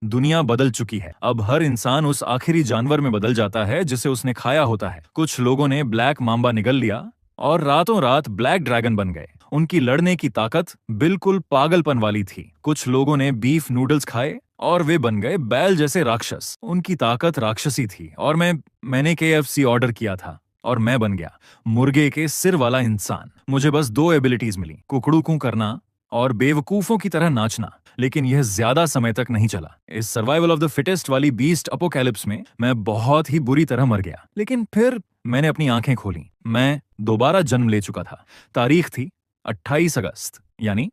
दुनिया बदल चुकी है। अब हर इंसान उस आखिरी जानवर में बदल जाता है जिसे उसने खाया होता है। कुछ लोगों ने ब्लैक मांबा निगल लिया और रातों रात ब्लैक ड्रैगन बन गए। उनकी लड़ने की ताकत बिल्कुल पागलपन वाली थी। कुछ लोगों ने बीफ नूडल्स खाए और वे बन गए बैल जैसे राक्षस। उनकी ताकत राक्षसी थी और मैंने KFC ऑर्डर किया था और मैं बन गया मुर्गे के सिर वाला इंसान। मुझे बस दो एबिलिटीज मिली, कुकड़ू कू करना और बेवकूफों की तरह नाचना। लेकिन यह ज्यादा समय तक नहीं चला। इस सर्वाइवल ऑफ द फिटेस्ट वाली बीस्ट अपोकैलिप्स में मैं बहुत ही बुरी तरह मर गया। लेकिन फिर मैंने अपनी आंखें खोली। मैं दोबारा जन्म ले चुका था। तारीख थी 28 अगस्त, यानी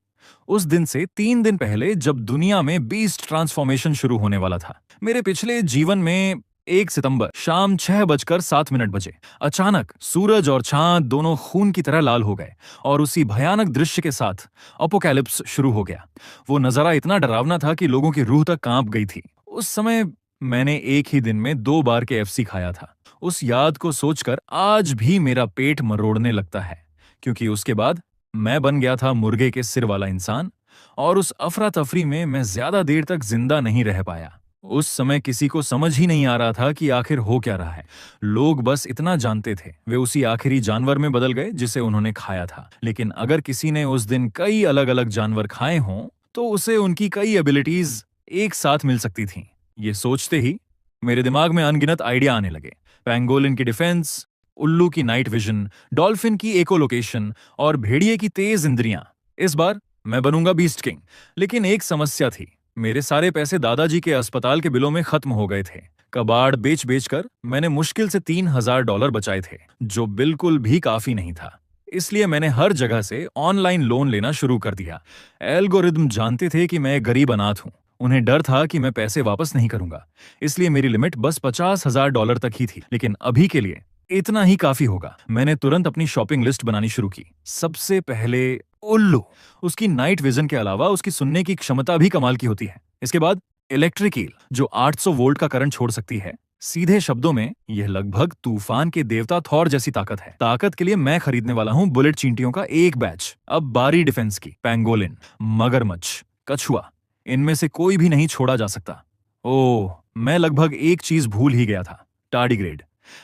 उस दिन से 3 दिन पहले जब दुनिया में बीस्ट ट्रांसफॉर्मेशन शुरू होने वाला था। मेरे पिछले जीवन में 1 सितंबर शाम 6:07 बजे अचानक सूरज और चांद दोनों खून की तरह लाल हो गए और उसी भयानक दृश्य के साथ अपोकैलिप्स शुरू हो गया। वो नजारा इतना डरावना था कि लोगों की रूह तक कांप गई थी। उस समय मैंने एक ही दिन में 2 बार KFC खाया था। उस याद को सोचकर आज भी मेरा पेट मरोड़ने लगता है, क्योंकि उसके बाद मैं बन गया था मुर्गे के सिर वाला इंसान और उस अफरा तफरी में मैं ज्यादा देर तक जिंदा नहीं रह पाया। उस समय किसी को समझ ही नहीं आ रहा था कि आखिर हो क्या रहा है। लोग बस इतना जानते थे वे उसी आखिरी जानवर में बदल गए जिसे उन्होंने खाया था। लेकिन अगर किसी ने उस दिन कई अलग अलग जानवर खाए हों तो उसे उनकी कई एबिलिटीज एक साथ मिल सकती थीं। ये सोचते ही मेरे दिमाग में अनगिनत आइडिया आने लगे। पैंगोलिन की डिफेंस, उल्लू की नाइट विजन, डॉल्फिन की इकोलोकेशन और भेड़िए की तेज इंद्रियां। इस बार मैं बनूंगा बीस्ट किंग। लेकिन एक समस्या थी, मेरे सारे पैसे दादाजी के अस्पताल के बिलों में खत्म हो गए थे। कबाड़ बेच बेच कर मैंने मुश्किल से $3000 बचाए थे, जो बिल्कुल भी काफी नहीं था। इसलिए मैंने हर जगह से ऑनलाइन लोन लेना शुरू कर दिया। एल्गोरिदम जानते थे कि मैं गरीब अनाथ हूं। उन्हें डर था कि मैं पैसे वापस नहीं करूंगा, इसलिए मेरी लिमिट बस $50,000 तक ही थी। लेकिन अभी के लिए इतना ही काफी होगा। मैंने तुरंत अपनी शॉपिंग लिस्ट बनानी शुरू की। सबसे पहले उल्लू। उसकी नाइट विजन के अलावा उसकी सुनने की क्षमता भी कमाल की होती है। इसके बाद इलेक्ट्रिक ईल, जो 800 वोल्ट का करंट छोड़ सकती है। सीधे शब्दों में यह लगभग तूफान के देवता थॉर जैसी ताकत है। ताकत के लिए मैं खरीदने वाला हूं बुलेट चींटियों का एक बैच। अब बारी डिफेंस की। पैंगोलिन, मगरमच्छ, कछुआ, इनमें से कोई भी नहीं छोड़ा जा सकता। ओह, मैं लगभग एक चीज भूल ही गया था, टार्डिग्रेड।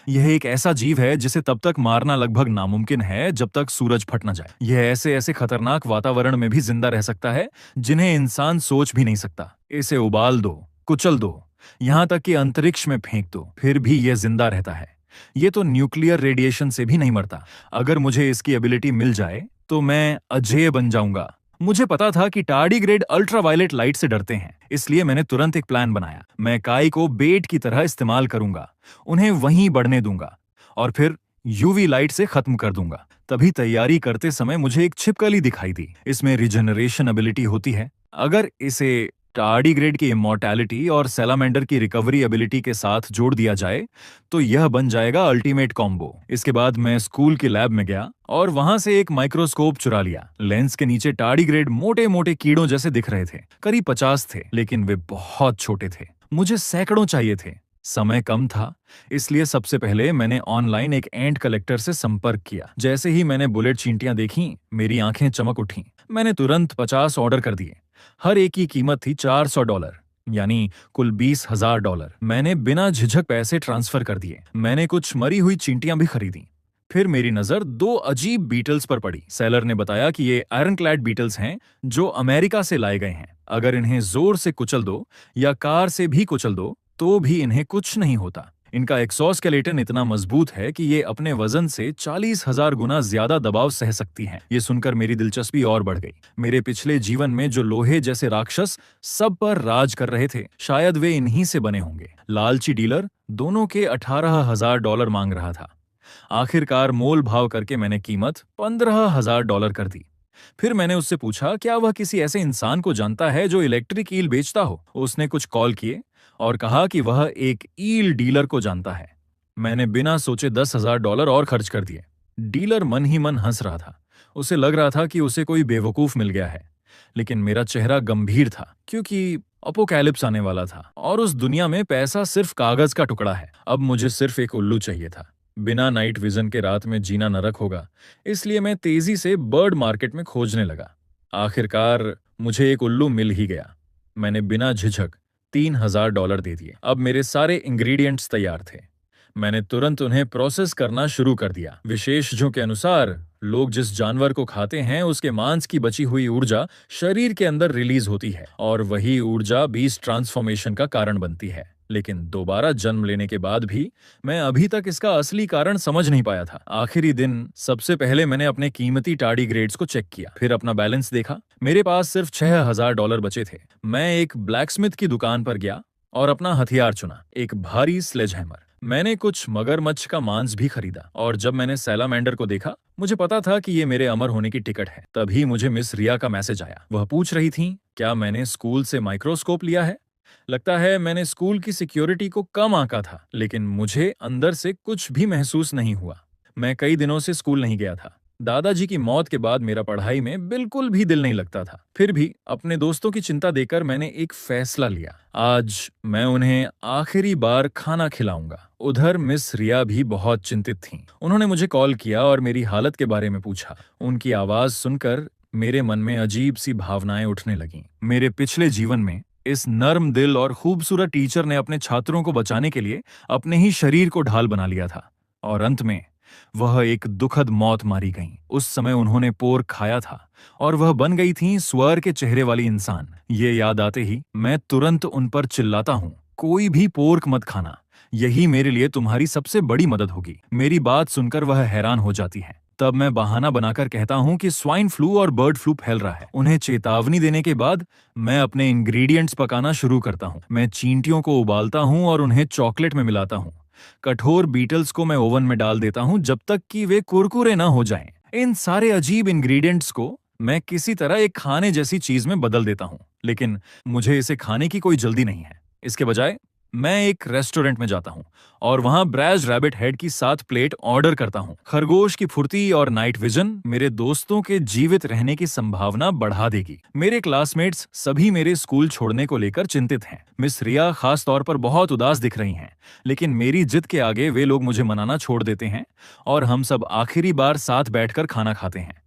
यह एक ऐसा जीव है जिसे तब तक मारना लगभग नामुमकिन है जब तक सूरज फट न जाए। यह ऐसे ऐसे खतरनाक वातावरण में भी जिंदा रह सकता है जिन्हें इंसान सोच भी नहीं सकता। इसे उबाल दो, कुचल दो, यहां तक कि अंतरिक्ष में फेंक दो, फिर भी यह जिंदा रहता है। यह तो न्यूक्लियर रेडिएशन से भी नहीं मरता। अगर मुझे इसकी एबिलिटी मिल जाए तो मैं अजेय बन जाऊंगा। मुझे पता था कि टार्डिग्रेड अल्ट्रावायलेट लाइट से डरते हैं, इसलिए मैंने तुरंत एक प्लान बनाया। मैं काई को बेट की तरह इस्तेमाल करूंगा, उन्हें वहीं बढ़ने दूंगा और फिर यूवी लाइट से खत्म कर दूंगा। तभी तैयारी करते समय मुझे एक छिपकली दिखाई दी। इसमें रिजेनरेशन एबिलिटी होती है। अगर इसे टार्डिग्रेड की इमॉर्टैलिटी और सैलामेंडर की रिकवरी एबिलिटी के साथ जोड़ दिया जाए तो यह बन जाएगा अल्टीमेट कॉम्बो। इसके बाद मैं स्कूल की लैब में गया और वहां से एक माइक्रोस्कोप चुरा लिया। लेंस के नीचे टार्डिग्रेड मोटे मोटे कीड़ों जैसे दिख रहे थे। करीब 50 थे, लेकिन वे बहुत छोटे थे। मुझे सैकड़ों चाहिए थे। समय कम था, इसलिए सबसे पहले मैंने ऑनलाइन एक एंट कलेक्टर से संपर्क किया। जैसे ही मैंने बुलेट चींटियां देखी, मेरी आंखें चमक उठीं। मैंने तुरंत 50 ऑर्डर कर दिए। हर एक की कीमत थी $400, यानी कुल $20,000। मैंने बिना झिझक पैसे ट्रांसफर कर दिए। मैंने कुछ मरी हुई चींटियां भी खरीदी। फिर मेरी नजर 2 अजीब बीटल्स पर पड़ी। सेलर ने बताया कि ये आयरनक्लैड बीटल्स हैं जो अमेरिका से लाए गए हैं। अगर इन्हें जोर से कुचल दो या कार से भी कुचल दो तो भी इन्हें कुछ नहीं होता। इनका एक्सोस्केलेटन इतना मजबूत है कि ये अपने वजन से 40,000 गुना ज्यादा दबाव सह सकती हैं। ये सुनकर मेरी दिलचस्पी और बढ़ गई। मेरे पिछले जीवन में जो लोहे जैसे राक्षस सब पर राज कर रहे थे, शायद वे इन्हीं से बने होंगे। लालची डीलर दोनों के $18,000 मांग रहा था। आखिरकार मोल भाव करके मैंने कीमत $15,000 कर दी। फिर मैंने उससे पूछा क्या वह किसी ऐसे इंसान को जानता है जो इलेक्ट्रिक ईल बेचता हो। उसने कुछ कॉल किए और कहा कि वह एक ईल डीलर को जानता है। मैंने बिना सोचे $10,000 और खर्च कर दिए। डीलर मन ही मन हंस रहा था। उसे लग रहा था कि उसे कोई बेवकूफ मिल गया है। लेकिन मेरा चेहरा गंभीर था, क्योंकि अपोकैलिप्स आने वाला था और उस दुनिया में पैसा सिर्फ कागज का टुकड़ा है। अब मुझे सिर्फ एक उल्लू चाहिए था। बिना नाइट विजन के रात में जीना नरक होगा, इसलिए मैं तेजी से बर्ड मार्केट में खोजने लगा। आखिरकार मुझे एक उल्लू मिल ही गया। मैंने बिना झिझक $3000 दे दिए। अब मेरे सारे इंग्रेडिएंट्स तैयार थे। मैंने तुरंत उन्हें प्रोसेस करना शुरू कर दिया। विशेषज्ञों के अनुसार लोग जिस जानवर को खाते हैं उसके मांस की बची हुई ऊर्जा शरीर के अंदर रिलीज होती है और वही ऊर्जा बीस्ट ट्रांसफॉर्मेशन का कारण बनती है। लेकिन दोबारा जन्म लेने के बाद भी मैं अभी तक इसका असली कारण समझ नहीं पाया था। आखिरी दिन सबसे पहले मैंने अपने कीमती टार्डीग्रेड्स को चेक किया, फिर अपना बैलेंस देखा। मेरे पास सिर्फ $6000 बचे थे। मैं एक ब्लैकस्मिथ की दुकान पर गया और अपना हथियार चुना, एक भारी स्लेजहैमर। मैंने कुछ मगरमच्छ का मांस भी खरीदा और जब मैंने सैलामेंडर को देखा मुझे पता था कि ये मेरे अमर होने की टिकट है। तभी मुझे मिस रिया का मैसेज आया। वह पूछ रही थी क्या मैंने स्कूल से माइक्रोस्कोप लिया है। लगता है मैंने स्कूल की सिक्योरिटी को कम आंका था, लेकिन मुझे अंदर से कुछ भी महसूस नहीं हुआ। मैं कई दिनों से स्कूल नहीं गया था। दादाजी की मौत के बाद मेरा पढ़ाई में बिल्कुल भी दिल नहीं लगता था। फिर भी अपने दोस्तों की चिंता देकर मैंने एक फैसला लिया। आज मैं उन्हें आखिरी बार खाना खिलाऊंगा। उधर मिस रिया भी बहुत चिंतित थीं। उन्होंने मुझे कॉल किया और मेरी हालत के बारे में पूछा। उनकी आवाज सुनकर मेरे मन में अजीब सी भावनाएं उठने लगीं। मेरे पिछले जीवन में इस नर्म दिल और खूबसूरत टीचर ने अपने छात्रों को बचाने के लिए अपने ही शरीर को ढाल बना लिया था और अंत में वह एक दुखद मौत मारी गईं। उस समय उन्होंने पोर्क खाया था और वह बन गई थीं स्वर के चेहरे वाली इंसान। ये याद आते ही मैं तुरंत उन पर चिल्लाता हूँ, कोई भी पोर्क मत खाना, यही मेरे लिए तुम्हारी सबसे बड़ी मदद होगी। मेरी बात सुनकर वह हैरान हो जाती है। तब मैं बहाना बनाकर कहता हूँ कि स्वाइन फ्लू और बर्ड फ्लू फैल रहा है। उन्हें चेतावनी देने के बाद मैं अपने इंग्रेडिएंट्स पकाना शुरू करता हूँ। मैं चींटियों को उबालता हूँ और उन्हें चॉकलेट में मिलाता हूँ। कठोर बीटल्स को मैं ओवन में डाल देता हूँ जब तक कि वे कुरकुरे ना हो जाएं। इन सारे अजीब इंग्रेडिएंट्स को मैं किसी तरह एक खाने जैसी चीज में बदल देता हूँ, लेकिन मुझे इसे खाने की कोई जल्दी नहीं है। इसके बजाय मैं एक रेस्टोरेंट में जाता हूँ और वहां ब्रैज रैबिट हेड की 7 प्लेट ऑर्डर करता हूँ। खरगोश की फुर्ती और नाइट विजन मेरे दोस्तों के जीवित रहने की संभावना बढ़ा देगी। मेरे क्लासमेट्स सभी मेरे स्कूल छोड़ने को लेकर चिंतित हैं। मिस रिया खास तौर पर बहुत उदास दिख रही हैं, लेकिन मेरी जिद के आगे वे लोग मुझे मनाना छोड़ देते हैं और हम सब आखिरी बार साथ बैठकर खाना खाते हैं।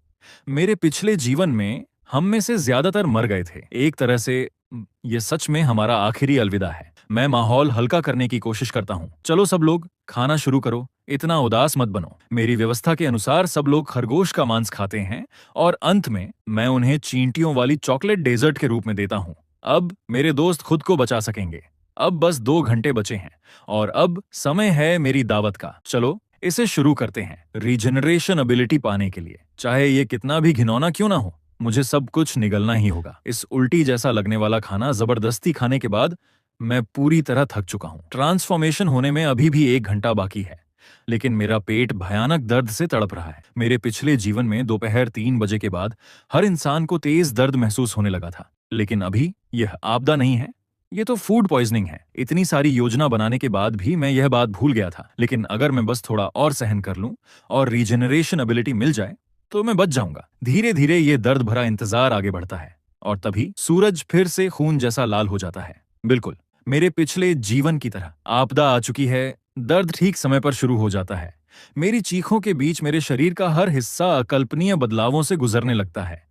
मेरे पिछले जीवन में हम में से ज्यादातर मर गए थे। एक तरह से ये सच में हमारा आखिरी अलविदा है। मैं माहौल हल्का करने की कोशिश करता हूँ। चलो सब लोग खाना शुरू करो, इतना उदास मत बनो। मेरी व्यवस्था के अनुसार सब लोग खरगोश का मांस खाते हैं और अंत में मैं उन्हें चींटियों वाली चॉकलेट डेजर्ट के रूप में देता हूँ। अब मेरे दोस्त खुद को बचा सकेंगे। अब बस 2 घंटे बचे हैं और अब समय है मेरी दावत का। चलो इसे शुरू करते हैं। रीजनरेशन एबिलिटी पाने के लिए चाहे ये कितना भी घिनौना क्यों ना हो, मुझे सब कुछ निगलना ही होगा। इस उल्टी जैसा लगने वाला खाना जबरदस्ती खाने के बाद मैं पूरी तरह थक चुका हूँ। ट्रांसफॉर्मेशन होने में अभी भी 1 घंटा बाकी है, लेकिन मेरा पेट भयानक दर्द से तड़प रहा है। मेरे पिछले जीवन में दोपहर 3 बजे के बाद हर इंसान को तेज दर्द महसूस होने लगा था, लेकिन अभी यह आपदा नहीं है, ये तो फूड पॉइजनिंग है। इतनी सारी योजना बनाने के बाद भी मैं यह बात भूल गया था, लेकिन अगर मैं बस थोड़ा और सहन कर लूं और रीजनरेशन एबिलिटी मिल जाए तो मैं बच जाऊंगा। धीरे धीरे ये दर्द भरा इंतजार आगे बढ़ता है और तभी सूरज फिर से खून जैसा लाल हो जाता है। बिल्कुल मेरे पिछले जीवन की तरह आपदा आ चुकी है। दर्द ठीक समय पर शुरू हो जाता है। मेरी चीखों के बीच मेरे शरीर का हर हिस्सा अकल्पनीय बदलावों से गुजरने लगता है।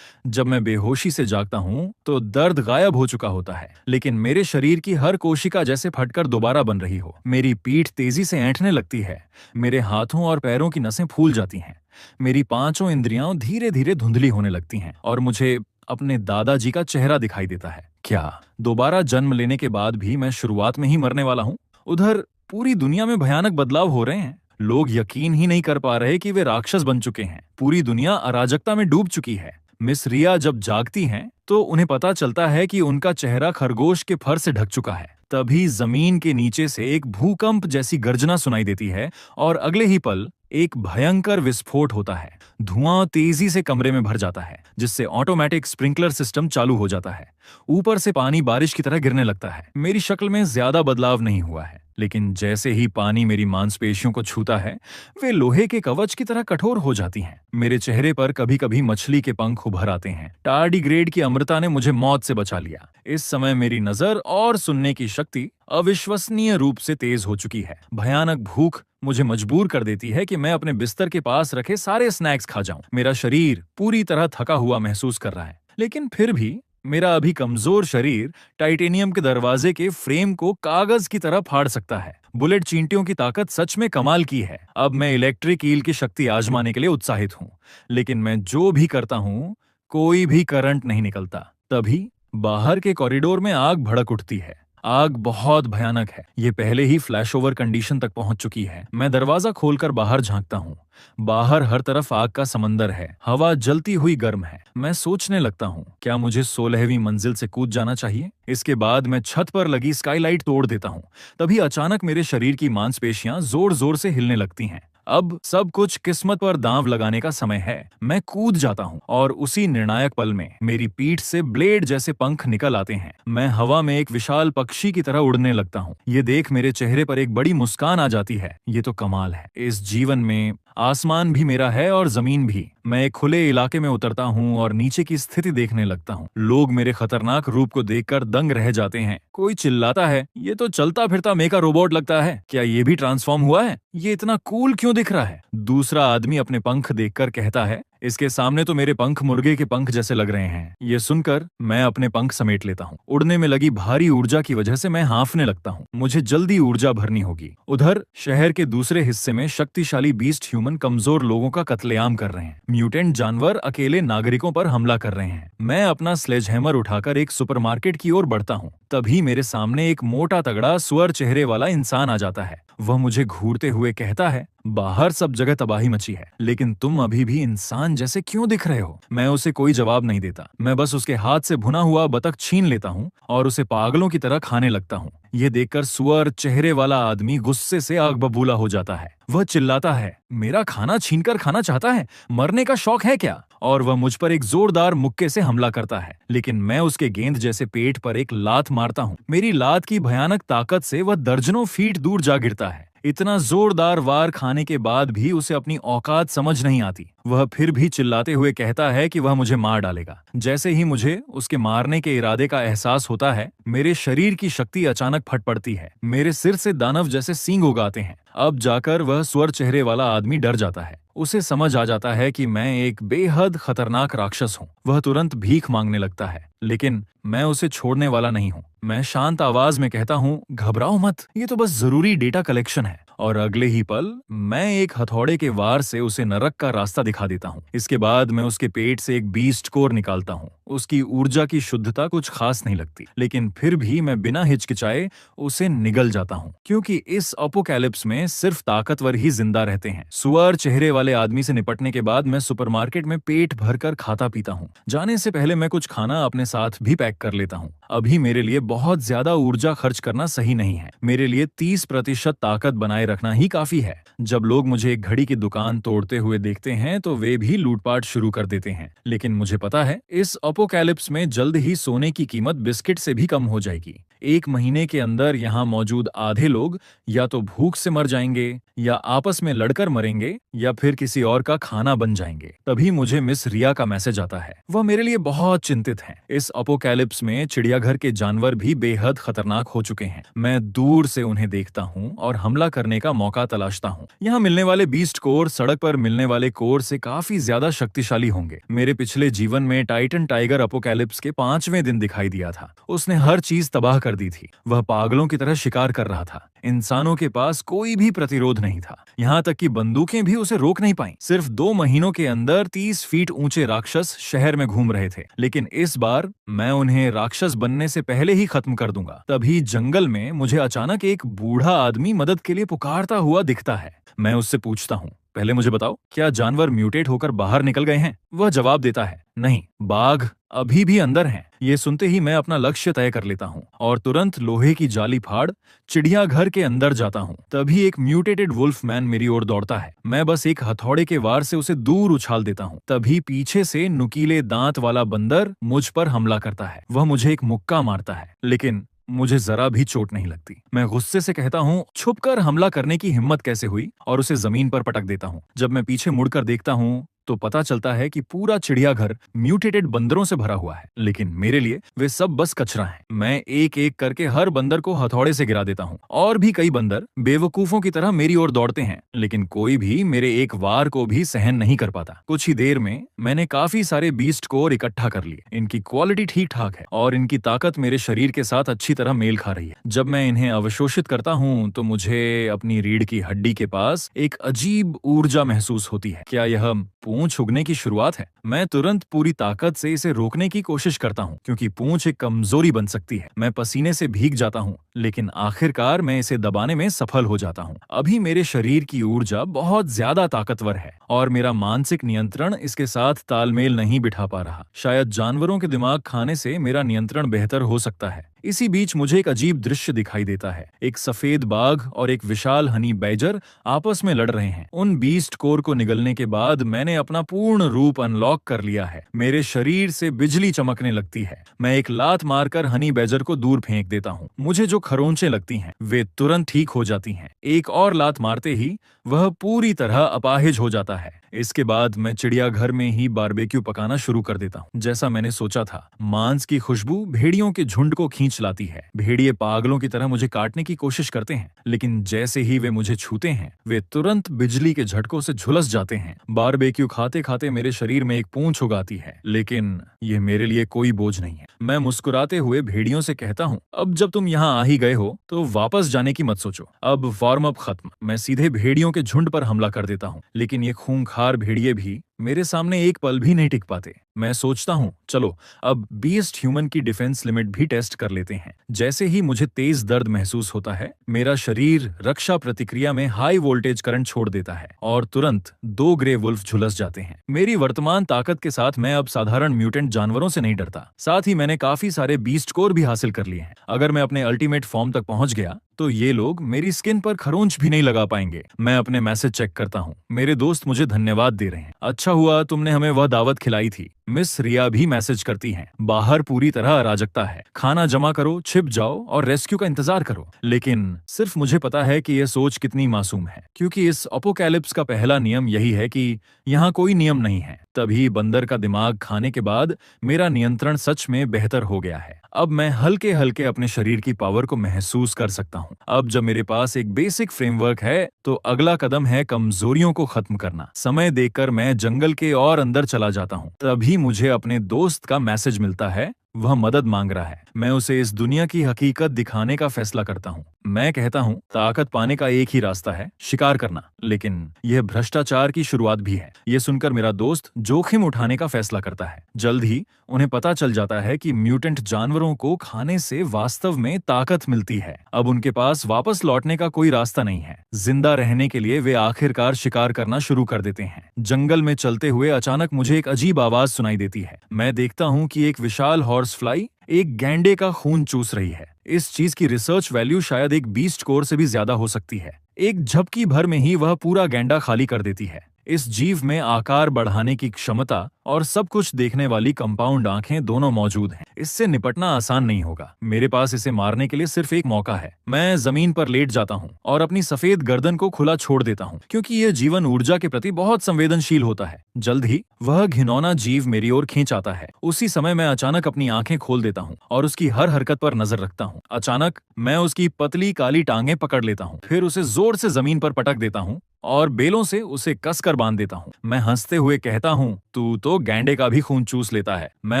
जब मैं बेहोशी से जागता हूं तो दर्द गायब हो चुका होता है, लेकिन मेरे शरीर की हर कोशिका जैसे फटकर दोबारा बन रही हो। मेरी पीठ तेजी से ऐंठने लगती है, मेरे हाथों और पैरों की नसें फूल जाती हैं, मेरी 5 इंद्रियां धीरे धीरे धुंधली होने लगती हैं और मुझे अपने दादाजी का चेहरा दिखाई देता है। क्या दोबारा जन्म लेने के बाद भी मैं शुरुआत में ही मरने वाला हूँ? उधर पूरी दुनिया में भयानक बदलाव हो रहे हैं। लोग यकीन ही नहीं कर पा रहे कि वे राक्षस बन चुके हैं। पूरी दुनिया अराजकता में डूब चुकी है। मिस रिया जब जागती हैं तो उन्हें पता चलता है कि उनका चेहरा खरगोश के फर से ढक चुका है। तभी जमीन के नीचे से एक भूकंप जैसी गर्जना सुनाई देती है और अगले ही पल एक भयंकर विस्फोट होता है। धुआं तेजी से कमरे में भर जाता है, जिससे ऑटोमेटिक स्प्रिंकलर सिस्टम चालू हो जाता है। ऊपर से पानी बारिश की तरह गिरने लगता है। मेरी शक्ल में ज्यादा बदलाव नहीं हुआ है, लेकिन जैसे ही पानी मेरी मांसपेशियों को छूता है वे लोहे के कवच की तरह कठोर हो जाती हैं। मेरे चेहरे पर कभी कभी मछली के पंख उभर आते हैं। टार्डीग्रेड की अमृता ने मुझे मौत से बचा लिया। इस समय मेरी नजर और सुनने की शक्ति अविश्वसनीय रूप से तेज हो चुकी है। भयानक भूख मुझे मजबूर कर देती है कि मैं अपने बिस्तर के पास रखे सारे स्नैक्स खा जाऊं। मेरा शरीर पूरी तरह थका हुआ महसूस कर रहा है, लेकिन फिर भी मेरा अभी कमजोर शरीर टाइटेनियम के दरवाजे के फ्रेम को कागज की तरह फाड़ सकता है। बुलेट चींटियों की ताकत सच में कमाल की है। अब मैं इलेक्ट्रिक ईल की शक्ति आजमाने के लिए उत्साहित हूँ, लेकिन मैं जो भी करता हूँ कोई भी करंट नहीं निकलता। तभी बाहर के कॉरिडोर में आग भड़क उठती है। आग बहुत भयानक है, ये पहले ही फ्लैश ओवर कंडीशन तक पहुंच चुकी है। मैं दरवाजा खोलकर बाहर झांकता हूँ। बाहर हर तरफ आग का समंदर है, हवा जलती हुई गर्म है। मैं सोचने लगता हूँ, क्या मुझे 16वीं मंजिल से कूद जाना चाहिए? इसके बाद मैं छत पर लगी स्काईलाइट तोड़ देता हूँ। तभी अचानक मेरे शरीर की मांसपेशियां जोर जोर से हिलने लगती हैं। अब सब कुछ किस्मत पर दांव लगाने का समय है। मैं कूद जाता हूँ और उसी निर्णायक पल में मेरी पीठ से ब्लेड जैसे पंख निकल आते हैं। मैं हवा में एक विशाल पक्षी की तरह उड़ने लगता हूँ। ये देख मेरे चेहरे पर एक बड़ी मुस्कान आ जाती है। ये तो कमाल है। इस जीवन में आसमान भी मेरा है और जमीन भी। मैं एक खुले इलाके में उतरता हूँ और नीचे की स्थिति देखने लगता हूँ। लोग मेरे खतरनाक रूप को देखकर दंग रह जाते हैं। कोई चिल्लाता है, ये तो चलता फिरता मेका रोबोट लगता है, क्या ये भी ट्रांसफॉर्म हुआ है? ये इतना कूल क्यों दिख रहा है? दूसरा आदमी अपने पंख देखकर कहता है, इसके सामने तो मेरे पंख मुर्गे के पंख जैसे लग रहे हैं। ये सुनकर मैं अपने पंख समेट लेता हूँ। उड़ने में लगी भारी ऊर्जा की वजह से मैं हांफने लगता हूँ। मुझे जल्दी ऊर्जा भरनी होगी। उधर शहर के दूसरे हिस्से में शक्तिशाली बीस्ट ह्यूमन कमजोर लोगों का कत्लेआम कर रहे हैं। म्यूटेंट जानवर अकेले नागरिकों पर हमला कर रहे हैं। मैं अपना स्लेजहैमर उठाकर एक सुपरमार्केट की ओर बढ़ता हूँ। तभी मेरे सामने एक मोटा तगड़ा सुअर चेहरे वाला इंसान आ जाता है। वह मुझे घूरते हुए कहता है, बाहर सब जगह तबाही मची है, लेकिन तुम अभी भी इंसान जैसे क्यों दिख रहे हो? मैं उसे कोई जवाब नहीं देता। मैं बस उसके हाथ से भुना हुआ बतख छीन लेता हूँ और उसे पागलों की तरह खाने लगता हूँ। ये देखकर सुअर चेहरे वाला आदमी गुस्से से आग बबूला हो जाता है। वह चिल्लाता है, मेरा खाना छीनकर खाना चाहता है? मरने का शौक है क्या? और वह मुझ पर एक जोरदार मुक्के से हमला करता है, लेकिन मैं उसके गेंद जैसे पेट पर एक लात मारता हूँ। मेरी लात की भयानक ताकत से वह दर्जनों फीट दूर जा गिरता है। इतना जोरदार वार खाने के बाद भी उसे अपनी औकात समझ नहीं आती। वह फिर भी चिल्लाते हुए कहता है कि वह मुझे मार डालेगा। जैसे ही मुझे उसके मारने के इरादे का एहसास होता है, मेरे शरीर की शक्ति अचानक फट पड़ती है। मेरे सिर से दानव जैसे सींग उगाते हैं। अब जाकर वह स्वर चेहरे वाला आदमी डर जाता है। उसे समझ आ जाता है कि मैं एक बेहद खतरनाक राक्षस हूँ। वह तुरंत भीख मांगने लगता है, लेकिन मैं उसे छोड़ने वाला नहीं हूँ। मैं शांत आवाज में कहता हूँ, घबराओ मत, ये तो बस जरूरी डेटा कलेक्शन है। और अगले ही पल मैं एक हथौड़े के वार से उसे नरक का रास्ता दिखा देता हूँ। इसके बाद मैं उसके पेट से एक बीस्ट कोर निकालता हूँ। उसकी ऊर्जा की शुद्धता कुछ खास नहीं लगती, लेकिन फिर भी मैं बिना हिचकिचाए उसे निगल जाता हूँ, क्योंकि इस अपोकैलिप्स में सिर्फ ताकतवर ही जिंदा रहते हैं। सुअर चेहरे वाले आदमी से निपटने के बाद मैं सुपरमार्केट में पेट भरकर खाता पीता हूँ। जाने से पहले मैं कुछ खाना अपने साथ भी पैक कर लेता हूँ। अभी मेरे लिए बहुत ज्यादा ऊर्जा खर्च करना सही नहीं है। मेरे लिए 30% ताकत बनाए रखना ही काफी है। जब लोग मुझे एक घड़ी की दुकान तोड़ते हुए देखते हैं तो वे भी लूटपाट शुरू कर देते हैं, लेकिन मुझे पता है इस अपोकैलिप्स में जल्द ही सोने की कीमत बिस्किट से भी कम हो जाएगी। 1 महीने के अंदर यहाँ मौजूद आधे लोग या तो भूख से मर जाएंगे, या आपस में लड़कर मरेंगे, या फिर किसी और का खाना बन जाएंगे। तभी मुझे मिस रिया का मैसेज आता है। वह मेरे लिए बहुत चिंतित हैं। इस अपोकैलिप्स में चिड़ियाघर के जानवर भी बेहद खतरनाक हो चुके हैं। मैं दूर से उन्हें देखता हूँ और हमला करने का मौका तलाशता हूँ। यहाँ मिलने वाले बीस्ट कोर सड़क पर मिलने वाले कोर से काफी ज्यादा शक्तिशाली होंगे। मेरे पिछले जीवन में टाइटन टाइगर अपोकैलिप्स के 5वें दिन दिखाई दिया था। उसने हर चीज तबाह कर दी थी। वह पागलों की तरह शिकार कर रहा था। इंसानों के पास कोई भी प्रतिरोध नहीं था। यहाँ तक कि बंदूकें भी उसे रोक नहीं पाईं। सिर्फ 2 महीनों के अंदर 30 फीट ऊंचे राक्षस शहर में घूम रहे थे, लेकिन इस बार मैं उन्हें राक्षस बनने से पहले ही खत्म कर दूंगा। तभी जंगल में मुझे अचानक एक बूढ़ा आदमी मदद के लिए पुकारता हुआ दिखता है। मैं उससे पूछता हूँ, पहले मुझे बताओ, क्या जानवर म्यूटेट होकर बाहर निकल गए हैं? वह जवाब देता है, नहीं, बाघ अभी भी अंदर हैं। ये सुनते ही मैं अपना लक्ष्य तय कर लेता हूँ और तुरंत लोहे की जाली फाड़ चिड़ियाघर के अंदर जाता हूँ। तभी एक म्यूटेटेड वुल्फ मैन मेरी ओर दौड़ता है। मैं बस एक हथौड़े के वार से उसे दूर उछाल देता हूँ। तभी पीछे से नुकीले दांत वाला बंदर मुझ पर हमला करता है। वह मुझे एक मुक्का मारता है, लेकिन मुझे जरा भी चोट नहीं लगती। मैं गुस्से से कहता हूँ, छुपकर हमला करने की हिम्मत कैसे हुई, और उसे जमीन पर पटक देता हूँ। जब मैं पीछे मुड़कर देखता हूँ तो पता चलता है कि पूरा चिड़ियाघर म्यूटेटेड बंदरों से भरा हुआ है। लेकिन मेरे लिए वे सब बस कचरा हैं। मैं एक एक करके हर बंदर को हथौड़े से गिरा देता हूँ और भी कई बंदर बेवकूफों की तरह मेरी ओर दौड़ते हैं, लेकिन कोई भी मेरे एक वार को भी सहन नहीं कर पाता। कुछ ही देर में मैंने काफी सारे बीस्ट कोर इकट्ठा कर लिए। इनकी क्वालिटी ठीक ठाक है और इनकी ताकत मेरे शरीर के साथ अच्छी तरह मेल खा रही है। जब मैं इन्हें अवशोषित करता हूँ तो मुझे अपनी रीढ़ की हड्डी के पास एक अजीब ऊर्जा महसूस होती है। क्या यह पूंछ उगने की शुरुआत है? मैं तुरंत पूरी ताकत से इसे रोकने की कोशिश करता हूँ, क्योंकि पूंछ एक कमजोरी बन सकती है। मैं पसीने से भीग जाता हूँ, लेकिन आखिरकार मैं इसे दबाने में सफल हो जाता हूँ। अभी मेरे शरीर की ऊर्जा बहुत ज्यादा ताकतवर है और मेरा मानसिक नियंत्रण इसके साथ तालमेल नहीं बिठा पा रहा। शायद जानवरों के दिमाग खाने से मेरा नियंत्रण बेहतर हो सकता है। इसी बीच मुझे एक अजीब दृश्य दिखाई देता है। एक सफेद बाघ और एक विशाल हनी बैजर आपस में लड़ रहे हैं। उन बीस्ट कोर को निगलने के बाद मैंने अपना पूर्ण रूप अनलॉक कर लिया है। मेरे शरीर से बिजली चमकने लगती है। मैं एक लात मारकर हनी बैजर को दूर फेंक देता हूँ। मुझे जो खरोंचें लगती हैं वे तुरंत ठीक हो जाती हैं। एक और लात मारते ही वह पूरी तरह अपाहिज हो जाता है। इसके बाद मैं चिड़ियाघर में ही बारबेक्यू पकाना शुरू कर देता हूँ। जैसा मैंने सोचा था, मांस की खुशबू भेड़ियों के झुंड को खींच लाती है। भेड़िए पागलों की तरह मुझे काटने की कोशिश करते हैं, लेकिन जैसे ही वे मुझे छूते हैं वे तुरंत बिजली के झटकों से झुलस जाते हैं। बारबेक्यू खाते खाते मेरे शरीर में एक पूंछ उगाती है, लेकिन ये मेरे लिए कोई बोझ नहीं है। मैं मुस्कुराते हुए भेड़ियों से कहता हूँ, अब जब तुम यहाँ आ ही गए हो तो वापस जाने की मत सोचो। अब वार्म अप खत्म। मैं सीधे भेड़ियों के झुंड पर हमला कर देता हूँ, लेकिन ये खूंखार भेड़िए भी मेरे सामने एक पल भी नहीं टिक पाते। मैं सोचता हूँ, चलो अब बीस्ट ह्यूमन की डिफेंस लिमिट भी टेस्ट कर लेते हैं। जैसे ही मुझे तेज दर्द महसूस होता है, मेरा शरीर रक्षा प्रतिक्रिया में हाई वोल्टेज करंट छोड़ देता है और तुरंत 2 ग्रे वुल्फ झुलस जाते हैं। मेरी वर्तमान ताकत के साथ मैं अब साधारण म्यूटेंट जानवरों से नहीं डरता। साथ ही मैंने काफी सारे बीस्ट कोर भी हासिल कर लिए हैं। अगर मैं अपने अल्टीमेट फॉर्म तक पहुंच गया तो ये लोग मेरी स्किन पर खरोंच भी नहीं लगा पाएंगे। मैं अपने मैसेज चेक करता हूँ। मेरे दोस्त मुझे धन्यवाद दे रहे हैं। अच्छा हुआ तुमने हमें वह दावत खिलाई थी। मिस रिया भी मैसेज करती हैं। बाहर पूरी तरह अराजकता है। खाना जमा करो, छिप जाओ और रेस्क्यू का इंतजार करो। लेकिन सिर्फ मुझे पता है कि यह सोच कितनी मासूम है, क्योंकि इस अपोकैलिप्स का पहला नियम यही है कि यहाँ कोई नियम नहीं है। तभी बंदर का दिमाग खाने के बाद मेरा नियंत्रण सच में बेहतर हो गया है। अब मैं हल्के हल्के अपने शरीर की पावर को महसूस कर सकता हूँ। अब जब मेरे पास एक बेसिक फ्रेमवर्क है तो अगला कदम है कमजोरियों को खत्म करना। समय देखकर मैं जंगल के और अंदर चला जाता हूँ। तभी मुझे अपने दोस्त का मैसेज मिलता है। वह मदद मांग रहा है। मैं उसे इस दुनिया की हकीकत दिखाने का फैसला करता हूँ। मैं कहता हूँ, ताकत पाने का एक ही रास्ता है, शिकार करना। लेकिन यह भ्रष्टाचार की शुरुआत भी है। यह सुनकर मेरा दोस्त जोखिम उठाने का फैसला करता है। जल्द ही उन्हें पता चल जाता है कि म्यूटेंट जानवरों को खाने से वास्तव में ताकत मिलती है। अब उनके पास वापस लौटने का कोई रास्ता नहीं है। जिंदा रहने के लिए वे आखिरकार शिकार करना शुरू कर देते हैं। जंगल में चलते हुए अचानक मुझे एक अजीब आवाज सुनाई देती है। मैं देखता हूँ कि एक विशाल हॉर्स फ्लाई एक गैंडे का खून चूस रही है। इस चीज की रिसर्च वैल्यू शायद एक बीस्ट कोर से भी ज्यादा हो सकती है। एक झपकी भर में ही वह पूरा गैंडा खाली कर देती है। इस जीव में आकार बढ़ाने की क्षमता और सब कुछ देखने वाली कंपाउंड आंखें दोनों मौजूद हैं। इससे निपटना आसान नहीं होगा। मेरे पास इसे मारने के लिए सिर्फ एक मौका है। मैं जमीन पर लेट जाता हूँ और अपनी सफेद गर्दन को खुला छोड़ देता हूँ, क्योंकि यह जीवन ऊर्जा के प्रति बहुत संवेदनशील होता है। जल्द ही वह घिनौना जीव मेरी ओर खींच आता है। उसी समय मैं अचानक अपनी आंखें खोल देता हूँ और उसकी हर हरकत पर नजर रखता हूँ। अचानक मैं उसकी पतली काली टांगें पकड़ लेता हूँ, फिर उसे जोर से जमीन पर पटक देता हूँ और बेलों से उसे कसकर बांध देता हूँ। मैं हंसते हुए कहता हूँ, तू तो गैंडे का भी खून चूस लेता है। मैं